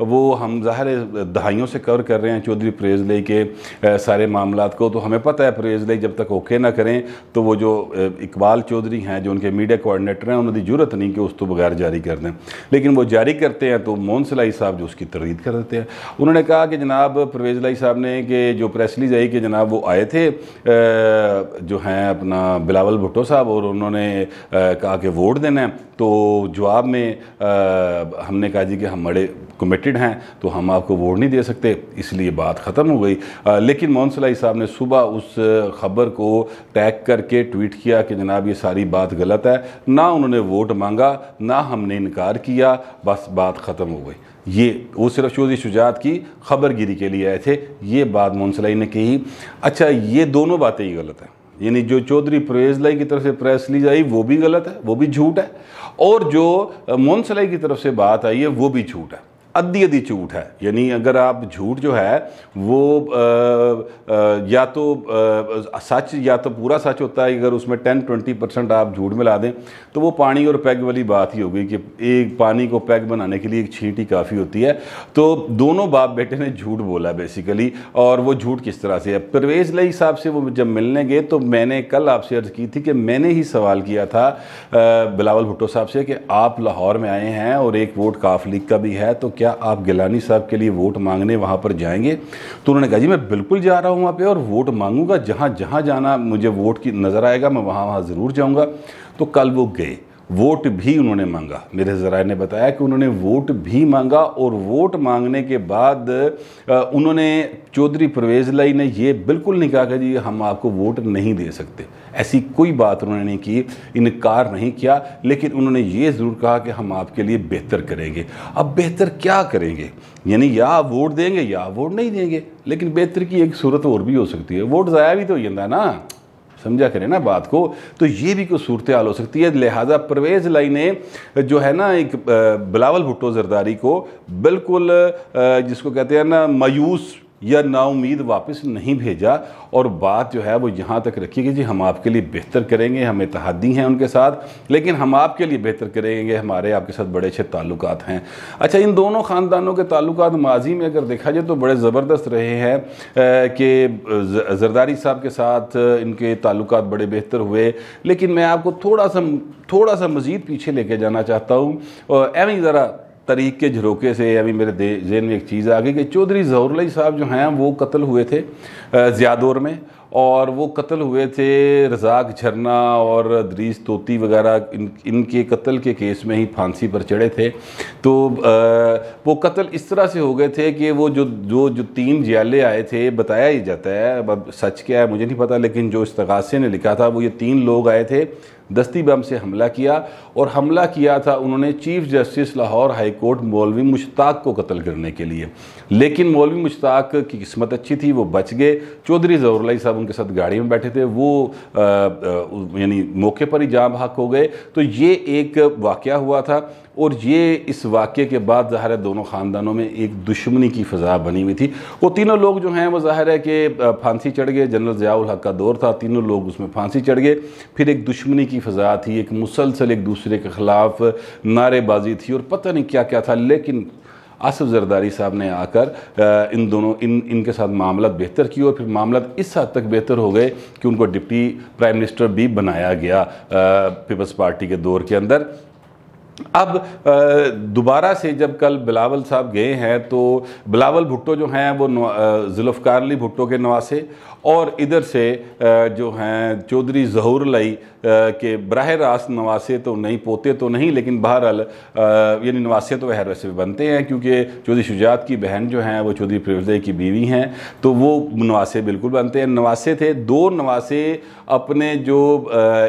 وہ ہم ظاہر دہائیوں سے کور کر رہے ہیں چودھری پرویز لائی کے سارے معاملات کو تو ہمیں پتہ ہے پرویز لائی جب تک اوکے نہ کریں تو وہ جو اقبال چودھری ہیں جو ان کے میڈیا کوارڈینیٹر ہیں انہوں نے جرت نہیں کہ اس تو بغیر جاری کر دیں لیکن وہ جاری کرتے ہیں تو مون سلائی صاحب جو اس کی تردید کر دیتے ہیں انہوں نے کہا کہ جناب پرویز لائی صاحب نے کہ جو پریس ریلیز آئی کہ جناب وہ آئے تھے جو ہیں اپنا بلاول بھٹو صاحب اور انہوں نے کہا کہ ووٹ دینا ہے تو جواب میں ہم نے کہا جی کہ ہم بڑے کمیٹڈ ہیں تو ہم آپ کو ووٹ نہیں دے سکتے اس لیے بات ختم ہو گئی لیکن مون سلائی صاحب نے صبح اس خبر کو ٹیگ کر کے ٹویٹ کیا کہ جناب یہ ساری بات غلط ہے نہ انہوں نے ووٹ مانگا نہ ہم نے انکار کیا بس بات ختم ہو گئی یہ وہ صرف چودھری شجاعت کی خبر گیری کے لیے آئے تھے یہ بات مون سلائی نے کہی اچھا یہ دونوں باتیں ہی غلط ہیں یعنی جو چودھری پرویز لائی کی طرف سے پریس ریلیز آئی وہ بھی غلط ہے وہ بھی جھوٹ ہے اور جو مون سلائی کی طرف سے بات آئی ہے وہ بھی جھوٹ ہے ادھی جھوٹ ہے یعنی اگر آپ جھوٹ جو ہے وہ یا تو سچ یا تو پورا سچ ہوتا ہے اگر اس میں 10-20% آپ جھوٹ ملا دیں تو وہ پانی اور پیگ والی بات ہی ہوگی کہ ایک پانی کو پیگ بنانے کے لیے ایک چھینٹ ہی کافی ہوتی ہے تو دونوں باپ بیٹے نے جھوٹ بولا بیسیکلی اور وہ جھوٹ کس طرح سے ہے پرویز لائی صاحب سے وہ جب ملنے گئے تو میں نے کل آپ سے عرض کی تھی کہ میں نے ہی سوال کیا تھا بلاول بھٹو صاحب سے کہ آپ لاہور میں آئے ہیں اور ایک ووٹ کاف لیگ کا بھی ہے تو کیا آپ گیلانی صاحب کے لیے ووٹ مانگنے وہاں پر جائیں گے تو انہوں نے کہا جی میں بالکل جا رہا ہوں وہاں پہ اور ووٹ مانگوں گا جہاں جہاں جانا مجھے ووٹ کی نظر آئے گا میں وہاں ضرور جاؤں گا تو کل وہ گئے ووٹ بھی انہوں نے مانگا میرے ذرائع نے بتایا کہ انہوں نے ووٹ بھی مانگا اور ووٹ مانگنے کے بعد انہوں نے چودھری پرویز لائی نے یہ بالکل نہیں کہا کہ جی ہم آپ کو ووٹ نہیں دے سکتے ایسی کوئی بات انہوں نے نہیں کی انکار نہیں کیا لیکن انہوں نے یہ ضرور کہا کہ ہم آپ کے لیے بہتر کریں گے اب بہتر کیا کریں گے یعنی یا آپ ووٹ دیں گے یا آپ ووٹ نہیں دیں گے لیکن بہتر کی ایک صورت اور بھی ہو سکتی ہے ووٹ ضائع بھی تو ہو جاتا ہے نا سمجھا کریں نا بات کو تو یہ بھی کوئی صورتحال ہو سکتی ہے لہٰذا پرویز لائی نے جو ہے نا ایک بلاول بھٹو زرداری کو بالکل جس کو کہتے ہیں نا مایوس یا نا امید واپس نہیں بھیجا اور بات جو ہے وہ یہاں تک رکھی کہ جی ہم آپ کے لیے بہتر کریں گے ہم اتحادی ہیں ان کے ساتھ لیکن ہم آپ کے لیے بہتر کریں گے ہمارے آپ کے ساتھ بڑے اچھے تعلقات ہیں اچھا ان دونوں خاندانوں کے تعلقات ماضی میں اگر دیکھا جائے تو بڑے زبردست رہے ہیں کہ زرداری صاحب کے ساتھ ان کے تعلقات بڑے بہتر ہوئے لیکن میں آپ کو تھوڑا سا مزید پیچھے لے کے جانا چاہتا ہوں اور ایویں ذرا تاریخ کے جھروکے سے ابھی میرے ذہن میں ایک چیز آ گئی کہ چودھری ظہور علی صاحب جو ہیں وہ قتل ہوئے تھے زیادور میں اور وہ قتل ہوئے تھے رزاق جھرنا اور دریس توتی وغیرہ ان کے قتل کے کیس میں ہی پھانسی پر چڑھے تھے تو وہ قتل اس طرح سے ہو گئے تھے کہ وہ جو 3 جیالے آئے تھے بتایا ہی جاتا ہے اب سچ کیا ہے مجھے نہیں پتا لیکن جو استغاثے نے لکھا تھا وہ یہ 3 لوگ آئے تھے دستی بم سے حملہ کیا اور حملہ کیا تھا انہوں نے chief justice Lahore high court مولوی مشتاق کو قتل کرنے کے لیے لیکن مولوی مشتاق کی قسمت اچھی تھی وہ بچ گئے چودھری ظہور علی صاحب ان کے ساتھ گاڑی میں بیٹھے تھے وہ یعنی موقع پر ہی جاں بحق ہو گئے تو یہ ایک واقعہ ہوا تھا اور یہ اس واقعے کے بعد ظاہر ہے دونوں خاندانوں میں ایک دشمنی کی فضا بنی ہوئی تھی وہ تینوں لوگ جو ہیں وہ ظاہر ہے کہ پھانسی چڑھ گئے جنرل ضیاء الحق کا دور تھا تینوں لوگ اس میں پھانسی چڑھ گئے پھر ایک دشمنی کی فضا تھی ایک مسلسل ایک دوسرے کے خلاف نعرے بازی تھی اور پتہ نہیں کیا کیا تھا لیکن آصف زرداری صاحب نے آ کر ان کے ساتھ معاملات بہتر کی اور پھر معاملات اس حد تک بہتر ہو گئے کہ ان کو ڈپٹی پرائم منسٹر بھی بنایا گیا پیپلز پارٹی کے دور کے اندر اب دوبارہ سے جب کل بلاول صاحب گئے ہیں تو بلاول بھٹو جو ہیں وہ ذوالفقار علی بھٹو کے نواسے اور ادھر سے جو ہیں چودھری ظہور علی کے براہ راست نواسے تو نہیں پوتے تو نہیں لیکن بہرحال یعنی نواسے تو ہر ویسے بنتے ہیں کیونکہ چودھری شجاعت کی بہن جو ہیں وہ چودھری پرویز لائی کی بیوی ہیں تو وہ نواسے بالکل بنتے ہیں نواسے تھے 2 نواسے اپنے جو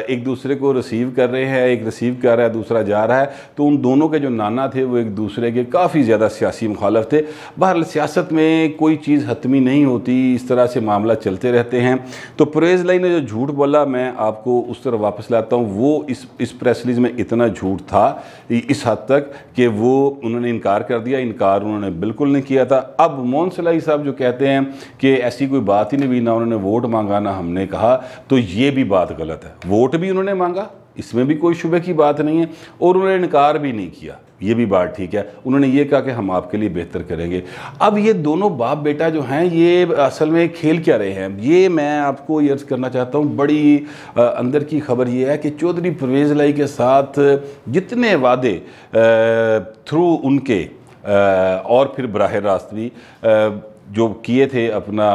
ایک دوسرے کو ریسیو کر رہے ہیں ایک ریسیو کر رہا ہے دوسرا جا رہا ہے تو ان دونوں کے جو نانا تھے وہ ایک دوسرے کے کافی زیادہ سیاسی مخالف تھے۔ بہرحال سیاست میں کوئی چیز حتمی نہیں ہوتی، اس طرح سے معاملہ چلتے رہتے ہیں۔ تو پرویز لائی نے جو جھوٹ بولا، میں آپ کو اس طرح واپس لاتا ہوں، وہ اس پریس ریلیز میں اتنا جھوٹ تھا اس حد تک کہ وہ انہوں نے انکار کر دیا، انکار انہوں نے بالکل نہیں کیا تھا۔ اب مون سلائی صاحب جو کہتے ہیں کہ ایسی کوئی بات ہی نہیں ہوئی، نہ انہوں نے ووٹ مانگا نہ ہم نے کہا، تو یہ بھی بات غلط ہے۔ ووٹ بھی انہوں نے مانگا، اس میں بھی کوئی شبہ کی بات نہیں ہے، اور انہوں نے انکار بھی نہیں کیا، یہ بھی بات ٹھیک ہے۔ انہوں نے یہ کہا کہ ہم آپ کے لیے بہتر کریں گے۔ اب یہ دونوں باپ بیٹا جو ہیں یہ اصل میں کھیل کیا رہے ہیں، یہ میں آپ کو یہ عرض کرنا چاہتا ہوں۔ بڑی اندر کی خبر یہ ہے کہ چودھری پرویز لائی کے ساتھ جتنے وعدے تھرو ان کے اور پھر براہ راست بھی جو کیے تھے اپنا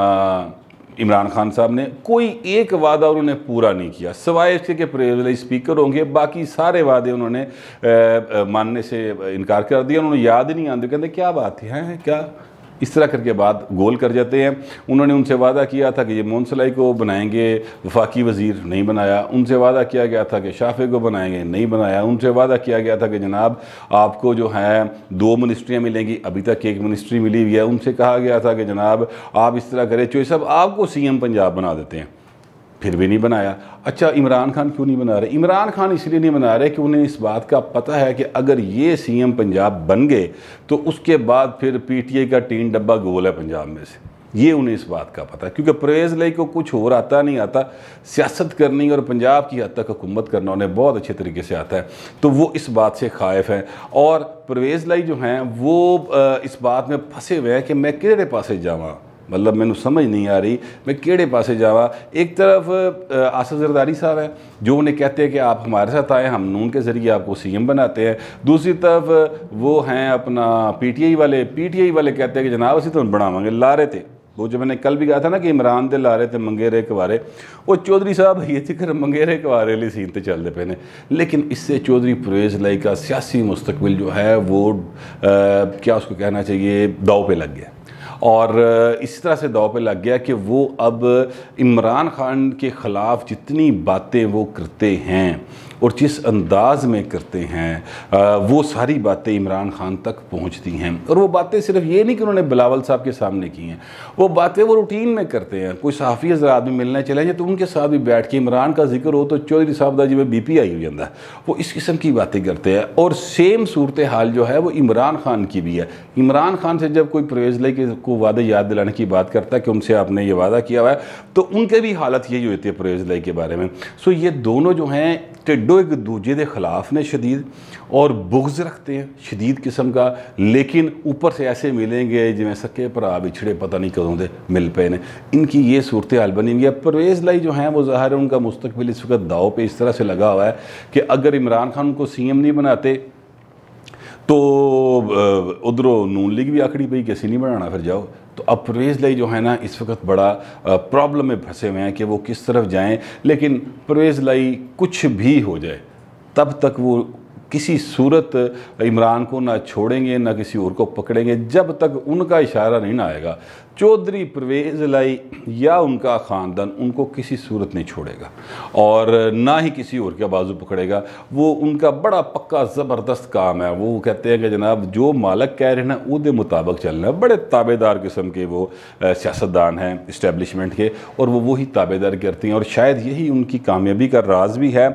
عمران خان صاحب نے، کوئی ایک وعدہ انہوں نے پورا نہیں کیا، سوائے اس کے کہ پرویز لائی اسپیکر ہوں گے۔ باقی سارے وعدے انہوں نے ماننے سے انکار کر دیا، انہوں نے یاد ہی نہیں آتے، کہتے کیا بات تھی، ہیں کیا، اس طرح کر کے بات گول کر جاتے ہیں۔ انہوں نے ان سے وعدہ کیا تھا کہ یہ مون سلائی کو بنائیں گے وفاقی وزیر، نہیں بنایا۔ ان سے وعدہ کیا گیا تھا کہ شافع کو بنائیں گے، نہیں بنایا۔ ان سے وعدہ کیا گیا تھا کہ جناب آپ کو جو ہے 2 منسٹریاں ملیں گی، ابھی تک 1 منسٹری ملی ہوئی ہے۔ ان سے کہا گیا تھا کہ جناب آپ اس طرح کریں، چوہے صاحب آپ کو سی ایم پنجاب بنا دیتے ہیں، پھر بھی نہیں بنایا۔ اچھا عمران خان کیوں نہیں بنا رہے؟ عمران خان اس لیے نہیں بنا رہے کہ انہیں اس بات کا پتہ ہے کہ اگر یہ سی ایم پنجاب بن گئے تو اس کے بعد پھر پی ٹی آئی کا 3 ڈبہ گول ہے پنجاب میں سے، یہ انہیں اس بات کا پتہ ہے، کیونکہ پرویز لائی کو کچھ اور آتا نہیں آتا، سیاست کرنی اور پنجاب کی حد تک حکومت کرنا انہیں بہت اچھے طریقے سے آتا ہے، تو وہ اس بات سے خائف ہیں۔ اور پرویز لائی جو ہیں وہ اس بات میں پھنسے ہوئے ہیں کہ میں کہڑے پاسے جاواں، مطلب میں سمجھ نہیں آ رہی میں کیڑے پاسے جاواں۔ ایک طرف آصف زرداری صاحب ہیں جو انہیں کہتے ہیں کہ آپ ہمارے ساتھ آئیں، ہم نون کے ذریعے آپ کو سی ایم بناتے ہیں۔ دوسری طرف وہ ہیں اپنا پی ٹی آئی والے کہتے ہیں کہ جناب اسی تو بناواں گے، لا رہے تھے وہ، جو میں نے کل بھی کہا تھا نا کہ عمران دے لا رہے تھے منگیرے کوارے، وہ چودھری صاحب یہ تھکر منگیرے کوارے لی سین تے چل دے پہنے۔ لیکن اس سے چودھری پرویز لائی کا سیاسی مستقبل جو ہے وہ کیا اس کو کہنا چاہیے، داؤ پہ لگ گیا، اور اس طرح سے داؤ پہ لگ گیا کہ وہ اب عمران خان کے خلاف جتنی باتیں وہ کرتے ہیں اور جس انداز میں کرتے ہیں وہ ساری باتیں عمران خان تک پہنچتی ہیں۔ اور وہ باتیں صرف یہ نہیں کہ انہوں نے بلاول صاحب کے سامنے کی ہیں، وہ باتیں وہ روٹین میں کرتے ہیں۔ کوئی صحافی حضرات میں ملنے چلے جائیں تو ان کے ساتھ بھی بیٹھ کے عمران کا ذکر ہو تو چودھری صاحب دا جی میں بی پی آئی ہو جاتا ہے، وہ اس قسم کی باتیں کرتے ہیں۔ اور سیم صورتحال جو ہے وہ عمران خان کی بھی ہے۔ عمران خان سے جب کوئی پرویز لائی کو وعدے یاد دلانے کی بات کرتا ہے کہ ان سے آپ نے یہ وعدہ کیا ہوا ہے، تو ان کے بھی حالت یہی ہوتی ہے پرویز لائی کے بارے میں۔ سو یہ دونوں جو ہیں ٹڈو ایک دوجے دے خلاف نے شدید، اور بغض رکھتے ہیں شدید قسم کا، لیکن اوپر سے ایسے ملیں گے جویں سکے بھرا بچھڑے پتہ نہیں کدوں دے مل پے نے۔ ان کی یہ صورتحال بنی ہوئی ہے۔ پرویز لائی جو ہیں وہ ظاہر ہے ان کا مستقبل اس وقت داؤ پہ اس طرح سے لگا ہوا ہے کہ اگر عمران خان کو سی ایم نہیں بناتے تو ادھروں نون لیگ بھی آکڑی پئی کہ اسی نہیں بنانا، پھر جاؤ۔ تو اب پرویز لائی جو ہے نا اس وقت بڑا پرابلم میں پھنسے ہوئے ہیں کہ وہ کس طرف جائیں۔ لیکن پرویز لائی کچھ بھی ہو جائے تب تک وہ کسی صورت عمران کو نہ چھوڑیں گے نہ کسی اور کو پکڑیں گے جب تک ان کا اشارہ نہیں نہ آئے گا۔ چودھری پرویز لائی یا ان کا خاندان ان کو کسی صورت نہیں چھوڑے گا اور نہ ہی کسی اور کا بازو پکڑے گا۔ وہ ان کا بڑا پکا زبردست کام ہے، وہ کہتے ہیں کہ جناب جو مالک کہہ رہے ہیں نا وہ دے مطابق چلنا ہے۔ بڑے تابع دار قسم کے وہ سیاستدان ہیں اسٹیبلشمنٹ کے، اور وہ وہی تابع دار کرتی ہیں، اور شاید یہی ان کی کامیابی کا راز بھی ہے۔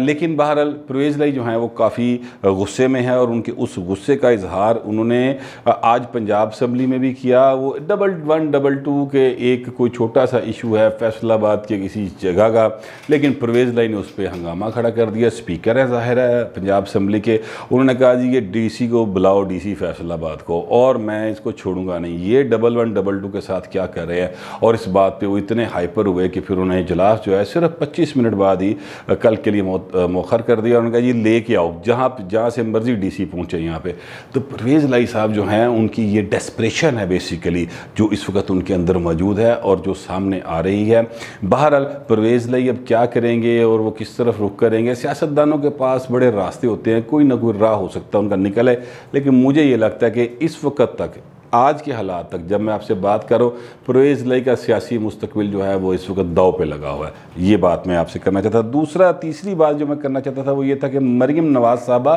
لیکن بہرحال پرویز لائی جو ہیں وہ کافی غصے میں ہیں، اور ان کے اس غصے کا اظہار انہوں نے آج پنجاب اسمبلی میں بھی کیا۔ وہ 122 کے ایک کوئی چھوٹا سا ایشو ہے فیصل آباد کے کسی جگہ کا، لیکن پرویز لائی نے اس پہ ہنگامہ کھڑا کر دیا۔ اسپیکر ہے ظاہر ہے پنجاب اسمبلی کے، انہوں نے کہا جی یہ ڈی سی کو بلاؤ، ڈی سی فیصل آباد کو، اور میں اس کو چھوڑوں گا نہیں۔ یہ 122 کے ساتھ کیا کر رہے ہیں، اور اس بات پہ وہ اتنے ہائپر ہوئے کہ پھر انہیں اجلاس جو ہے صرف 25 منٹ بعد ہی کل کے لیے مؤخر کر دیا۔ انہوں نے کہا یہ لے کے آؤ جہاں سے مرضی ڈی سی پہنچے یہاں پہ۔ تو پرویز لائی صاحب جو ہیں ان کی یہ ڈیسپریشن ہے بیسیکلی جو اس وقت ان کے اندر موجود ہے اور جو سامنے آ رہی ہے۔ بہرحال پرویز لائی اب کیا کریں گے اور وہ کس طرف رخ کریں گے؟ سیاستدانوں کے پاس بڑے راستے ہوتے ہیں، کوئی نہ کوئی راہ ہو سکتا ہے ان کا نکل ہے، لیکن مجھے یہ لگتا ہے کہ اس وقت تک آج کے حالات تک جب میں آپ سے بات کروں پرویز لائی کا سیاسی مستقبل جو ہے وہ اس وقت داؤ پہ لگا ہوا ہے. یہ بات میں آپ سے کرنا چاہتا تھا. تیسری بات جو میں کرنا چاہتا تھا وہ یہ تھا کہ مریم نواز صاحبہ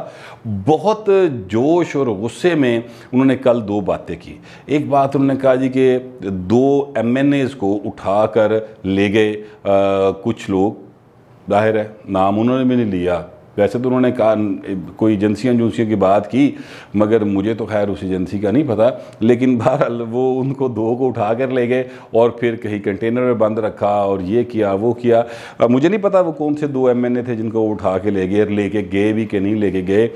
بہت جوش اور غصے میں انہوں نے کل 2 باتیں کی. ایک بات انہوں نے کہا جی کہ 2 MNAs کو اٹھا کر لے گئے کچھ لوگ. ظاہر ہے نام انہوں نے بھی نہیں لیا. ویسے تو انہوں نے کہا کوئی ایجنسیاں کی بات کی مگر مجھے تو خیر اس ایجنسی کا نہیں پتہ, لیکن بہرحال وہ ان کو 2 کو اٹھا کر لے گئے اور پھر کہیں کنٹینر میں بند رکھا اور یہ کیا وہ کیا. مجھے نہیں پتا وہ کون سے 2 MNA تھے جن کو اٹھا کے لے گئے, لے کے گئے بھی کہ نہیں لے کے گئے.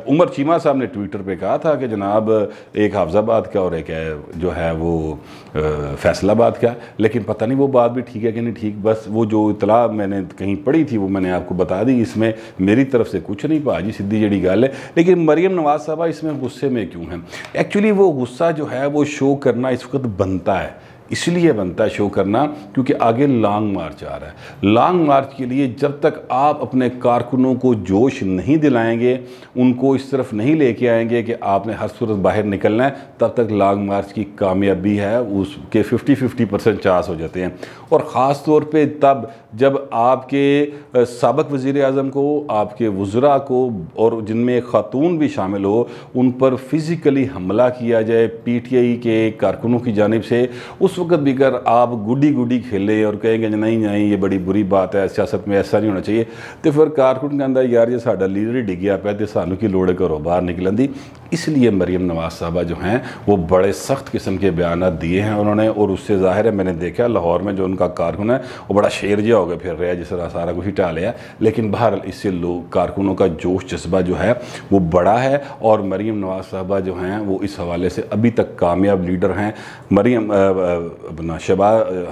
عمر چیمہ صاحب نے ٹویٹر پہ کہا تھا کہ جناب ایک حافظ آباد کا اور ایک جو ہے وہ فیصل آباد کا, لیکن پتہ نہیں وہ بات بھی ٹھیک ہے کہ نہیں ٹھیک. بس وہ جو اطلاع میں نے کہیں پڑھی تھی وہ میں نے آپ کو بتا دی. اس میں میری طرف سے کچھ نہیں پا جی, سیدھی جڑی گل ہے. لیکن مریم نواز صاحبہ اس میں غصے میں کیوں ہیں؟ ایکچولی وہ غصہ جو ہے وہ شو کرنا اس وقت بنتا ہے, اس لیے بنتا ہے شو کرنا کیونکہ آگے لانگ مارچ آ رہا ہے. لانگ مارچ کے لیے جب تک آپ اپنے کارکنوں کو جوش نہیں دلائیں گے, ان کو اس طرف نہیں لے کے آئیں گے کہ آپ نے ہر صورت باہر نکلنا ہے, تب تک لانگ مارچ کی کامیابی ہے اس کے 50% چانس ہو جاتے ہیں. اور خاص طور پہ تب جب آپ کے سابق وزیر اعظم کو, آپ کے وزراء کو اور جن میں ایک خاتون بھی شامل ہو, ان پر فزیکلی حملہ کیا جائے PTI کے کارکنوں کی جانب سے. اس وقت بھی اگر آپ گڈی کھیلیں اور کہیں گے نہیں یہ بڑی بری بات ہے, سیاست میں ایسا نہیں ہونا چاہیے, تو پھر کارکن کے اندر یار یہ ساڈا لیڈر ہی ڈگیا پہ تے سانو کی لوڑ ہے گھروں باہر نکلن دی. اس لیے مریم نواز صاحبہ جو ہیں وہ بڑے سخت قسم کے بیانات دیے ہیں انہوں نے, اور اس سے ظاہر ہے میں نے دیکھا لاہور میں جو ان کا کارکن ہے وہ بڑا شیر جہا ہو گیا پھر رہا جس طرح سارا کچھ ہٹا لیا. لیکن بہرحال اس سے لوگ کارکنوں کا جوش جذبہ جو ہے وہ بڑا ہے, اور مریم نواز صاحبہ جو ہیں وہ اس حوالے سے ابھی تک کامیاب لیڈر ہیں. مریم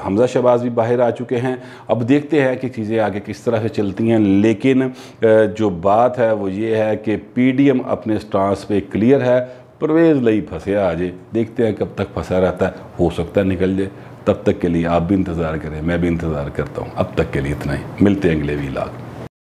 حمزہ شہباز بھی باہر آ چکے ہیں. اب دیکھتے ہیں کہ چیزیں آگے کس طرح سے چلتی ہیں, لیکن جو بات ہے وہ یہ ہے کہ PDM اپنے سٹانس پہ کلیئر ہے. پرویز لائی پھنسیا آجے, دیکھتے ہیں کب تک پھنسا رہتا ہے, ہو سکتا ہے نکل جائے. تب تک کے لیے آپ بھی انتظار کریں, میں بھی انتظار کرتا ہوں. اب تک کے لیے اتنا ہی, ملتے ہیں اگلے ویلاگ.